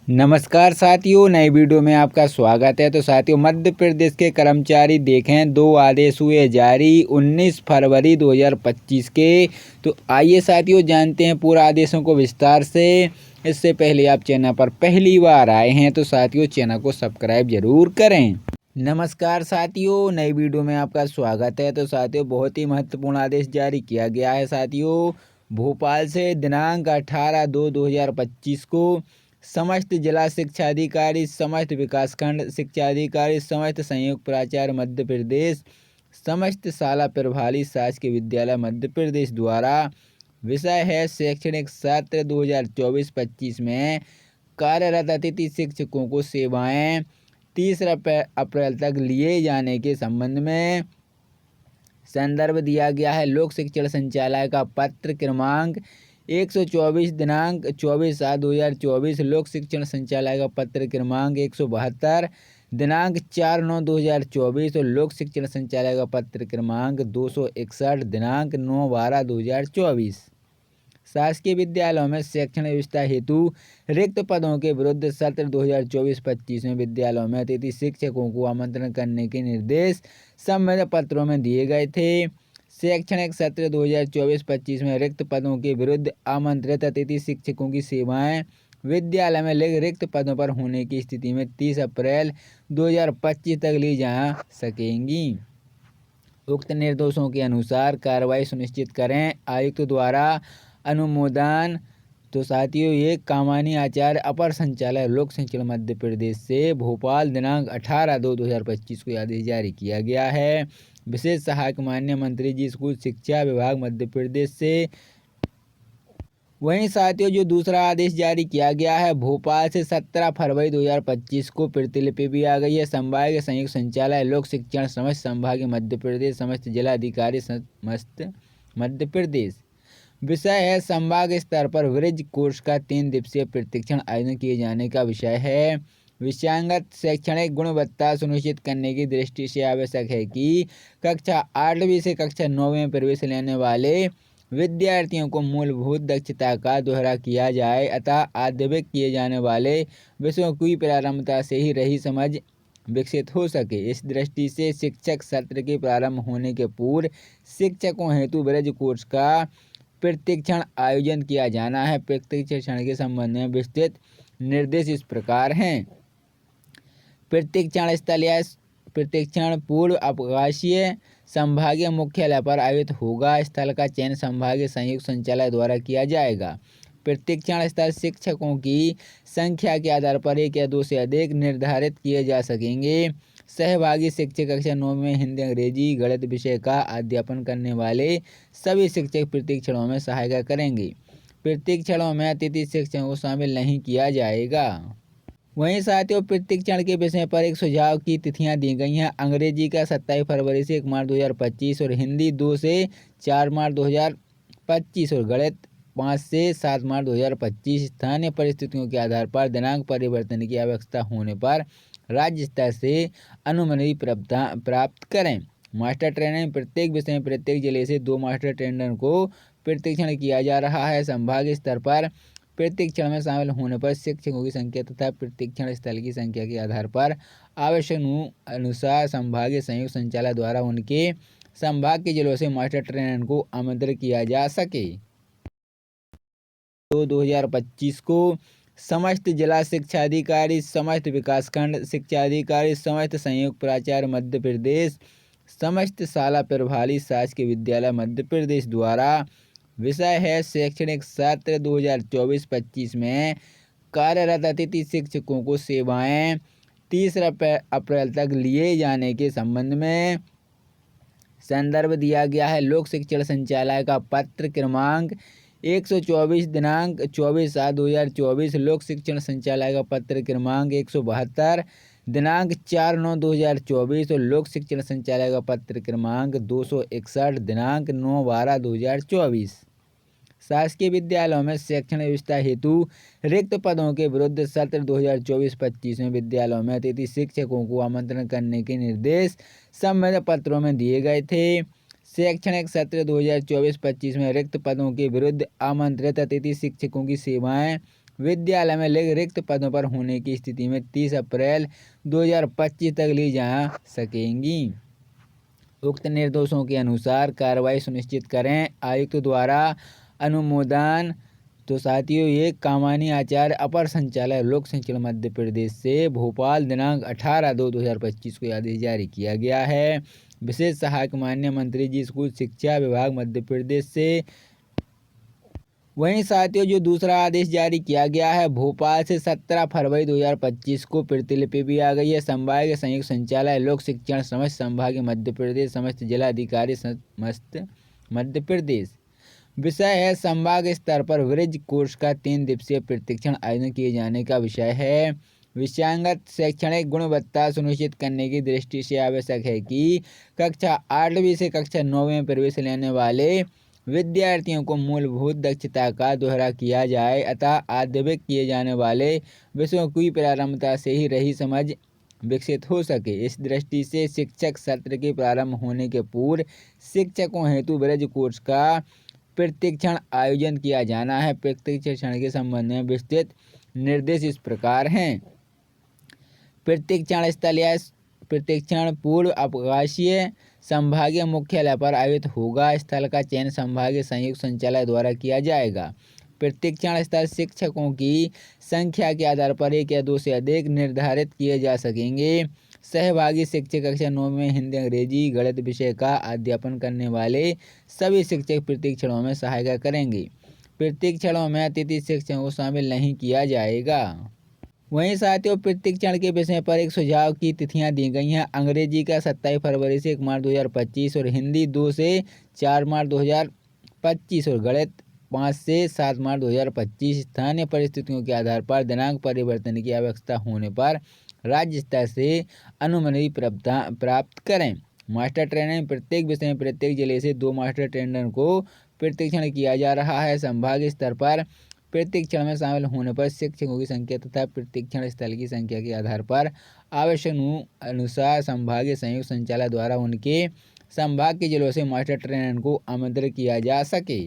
नमस्कार साथियों, नई वीडियो में आपका स्वागत है। तो साथियों, मध्य प्रदेश के कर्मचारी देखें 2 आदेश हुए जारी 19 फरवरी 2025 के। तो आइए साथियों जानते हैं पूरा आदेशों को विस्तार से। इससे पहले आप चैनल पर पहली बार आए हैं तो साथियों चैनल को सब्सक्राइब जरूर करें। नमस्कार साथियों, नई वीडियो में आपका स्वागत है। तो साथियों, बहुत ही महत्वपूर्ण आदेश जारी किया गया है। साथियों, भोपाल से दिनांक 18/2/2025 को समस्त जिला शिक्षा अधिकारी, समस्त विकासखंड शिक्षा अधिकारी, समस्त संयुक्त प्राचार्य मध्य प्रदेश, समस्त शाला प्रभारी शासकीय विद्यालय मध्य प्रदेश द्वारा विषय है शैक्षणिक सत्र 2024-25 में कार्यरत अतिथि शिक्षकों को सेवाएं 30 अप्रैल तक लिए जाने के संबंध में संदर्भ दिया गया है। लोक शिक्षण संचालय का पत्र क्रमांक 124 दिनांक 24/7/2024, लोक शिक्षण संचालय का पत्र क्रमांक 172 दिनांक 4/9/2024 और लोक शिक्षण संचालय का पत्र क्रमांक 261 दिनांक 9/12/2024। शासकीय विद्यालयों में शैक्षणिक व्यवस्था हेतु रिक्त पदों के विरुद्ध सत्र 2024-25 में विद्यालयों में अतिथि शिक्षकों को आमंत्रण करने के निर्देश संबंधित पत्रों में दिए गए थे। शैक्षणिक सत्र 2024-25 में रिक्त पदों के विरुद्ध आमंत्रित अतिथि शिक्षकों की सेवाएं विद्यालय में रिक्त पदों पर होने की स्थिति में 30 अप्रैल 2025 तक ली जा सकेंगी। उक्त निर्देशों के अनुसार कार्रवाई सुनिश्चित करें। आयुक्त द्वारा अनुमोदन। तो साथियों, ये कामानी आचार्य अपर संचालक लोक शिक्षण मध्य प्रदेश से भोपाल दिनांक 18/2/2025 को आदेश जारी किया गया है। विशेष सहायक माननीय मंत्री जी स्कूल शिक्षा विभाग मध्य प्रदेश से। वहीं साथियों, जो दूसरा आदेश जारी किया गया है भोपाल से 17 फरवरी 2025 को प्रतिलिपि भी आ गई है। संभागीय संयुक्त संचालय लोक शिक्षण समस्त संभागीय मध्य प्रदेश, समस्त जिला अधिकारी समस्त मध्य प्रदेश। विषय है संभाग स्तर पर ब्रिज कोर्स का 3 दिवसीय प्रशिक्षण आयोजन किए जाने का विषय है। विषयांगत शैक्षणिक गुणवत्ता सुनिश्चित करने की दृष्टि से आवश्यक है कि कक्षा 8वीं से कक्षा 9वीं में प्रवेश लेने वाले विद्यार्थियों को मूलभूत दक्षता का दोहरा किया जाए अतः आवश्यक किए जाने वाले विषयों की प्रारंभता से ही रही समझ विकसित हो सके। इस दृष्टि से शिक्षक सत्र के प्रारंभ होने के पूर्व शिक्षकों हेतु ब्रिज कोर्स का प्रशिक्षण आयोजन किया जाना है। प्रशिक्षण के संबंध में विस्तृत निर्देश इस प्रकार हैं। प्रशिक्षण स्थल या प्रशिक्षण पूर्व अवकाशीय संभागीय मुख्यालय पर आयोजित होगा। स्थल का चयन संभागीय संयुक्त संचालय द्वारा किया जाएगा। प्रशिक्षण स्थल शिक्षकों की संख्या के आधार पर 1 या 2 से अधिक निर्धारित किए जा सकेंगे। सहभागी शिक्षक कक्षा 9 में हिंदी, अंग्रेजी, गणित विषय का अध्यापन करने वाले सभी शिक्षक प्रशिक्षणों में सहायता करेंगे। प्रशिक्षणों में अतिथि शिक्षकों को शामिल नहीं किया जाएगा। वहीं साथियों, प्रशिक्षण के विषय पर एक सुझाव की तिथियां दी गई हैं। अंग्रेजी का 27 फरवरी से 1 मार्च 2025 और हिंदी 2 से 4 मार्च 2025 और गणित 5 से 7 मार्च 2025। स्थानीय परिस्थितियों के आधार पर दिनांक परिवर्तन की आवश्यकता होने पर राज्य स्तर से अनुमति प्राप्त करें। मास्टर ट्रेनिंग प्रत्येक विषय में प्रत्येक जिले से 2 मास्टर ट्रेनर को प्रशिक्षण किया जा रहा है। संभागीय स्तर पर प्रशिक्षण में शामिल होने पर शिक्षकों की संख्या तथा प्रशिक्षण स्थल की संख्या के आधार पर आवश्यक अनुसार संभागीय संयुक्त संचालक द्वारा उनके संभाग के जिलों से मास्टर ट्रेनर को आमंत्रित किया जा सके। 2025 को समस्त जिला शिक्षा अधिकारी, समस्त विकासखंड शिक्षा अधिकारी, समस्त संयुक्त प्राचार्य मध्य प्रदेश, समस्त शाला प्रभारी शासकीय विद्यालय मध्य प्रदेश द्वारा विषय है शैक्षणिक सत्र 2024-25 में कार्यरत अतिथि शिक्षकों को सेवाएं 30 अप्रैल तक लिए जाने के संबंध में संदर्भ दिया गया है। लोक शिक्षण संचालय का पत्र क्रमांक 124 दिनांक 24/7/2024, लोक शिक्षण संचालय का पत्र क्रमांक 172 दिनांक 4/9/2024 और लोक शिक्षण संचालय का पत्र क्रमांक 261 दिनांक 9/12/2024। शासकीय विद्यालयों में शैक्षणिक व्यवस्था हेतु रिक्त पदों के विरुद्ध सत्र 2024-25 में विद्यालयों में अतिथि शिक्षकों को आमंत्रण करने के निर्देश संबंधित पत्रों में दिए गए थे। शैक्षणिक सत्र 2024-25 में रिक्त पदों के विरुद्ध आमंत्रित अतिथि शिक्षकों की सेवाएं विद्यालय में रिक्त पदों पर होने की स्थिति में 30 अप्रैल 2025 तक ली जा सकेंगी। उक्त निर्देशों के अनुसार कार्रवाई सुनिश्चित करें। आयुक्त द्वारा अनुमोदन। तो साथियों ये कामानी आचार्य अपर संचालक लोक शिक्षण मध्य प्रदेश से भोपाल दिनांक 18/2/2025 को आदेश जारी किया गया है। विशेष सहायक माननीय मंत्री जी स्कूल शिक्षा विभाग मध्य प्रदेश से। वहीं साथियों जो दूसरा आदेश जारी किया गया है भोपाल से 17 फरवरी 2025 को प्रतिलिपि भी आ गई है। संभागीय संयुक्त संचालय लोक शिक्षण समस्त संभागीय मध्य प्रदेश समस्त जिला अधिकारी समस्त मध्य प्रदेश। विषय है संभाग स्तर पर ब्रिज कोर्स का 3 दिवसीय प्रशिक्षण आयोजन किए जाने का विषय है। विषयांगत शैक्षणिक गुणवत्ता सुनिश्चित करने की दृष्टि से आवश्यक है कि कक्षा 8वीं से कक्षा 9वीं में प्रवेश लेने वाले विद्यार्थियों को मूलभूत दक्षता का दोहरा किया जाए अतः आवश्यक किए जाने वाले विषयों की प्रारंभता से ही रही समझ विकसित हो सके। इस दृष्टि से शिक्षक सत्र के प्रारंभ होने के पूर्व शिक्षकों हेतु ब्रिज कोर्स का प्रशिक्षण आयोजन किया जाना है। प्रशिक्षण के संबंध में विस्तृत निर्देश इस प्रकार हैं। प्रशिक्षण स्थल या प्रशिक्षण पूर्व अवकाशीय संभागीय मुख्यालय पर आयोजित होगा। स्थल का चयन संभागीय संयुक्त संचालय द्वारा किया जाएगा। प्रशिक्षण स्थल शिक्षकों की संख्या के आधार पर 1 या 2 से अधिक निर्धारित किए जा सकेंगे। सहभागी शिक्षक कक्षा 9 में हिंदी अंग्रेजी गणित विषय का अध्यापन करने वाले सभी शिक्षक प्रशिक्षणों में सहायता करेंगे। प्रशिक्षणों में अतिथि शिक्षकों को शामिल नहीं किया जाएगा। वहीं साथियों प्रशिक्षण के विषय पर एक सुझाव की तिथियां दी गई हैं। अंग्रेजी का 27 फरवरी से 1 मार्च 2025 और हिंदी 2 से 4 मार्च 2025 और गणित 5 से 7 मार्च 2025। स्थानीय परिस्थितियों के आधार पर दिनांक परिवर्तन की आवश्यकता होने पर राज्य स्तर से अनुमति प्राप्त करें। मास्टर ट्रेनर प्रत्येक विषय में प्रत्येक जिले से 2 मास्टर ट्रेनर को प्रशिक्षण किया जा रहा है। संभागीय स्तर पर प्रशिक्षण में शामिल होने पर शिक्षकों की संख्या तथा प्रशिक्षण स्थल की संख्या के आधार पर आवश्यक अनुसार संभागीय संयुक्त संचालक द्वारा उनके संभाग के जिलों से मास्टर ट्रेनर को आमंत्रित किया जा सके।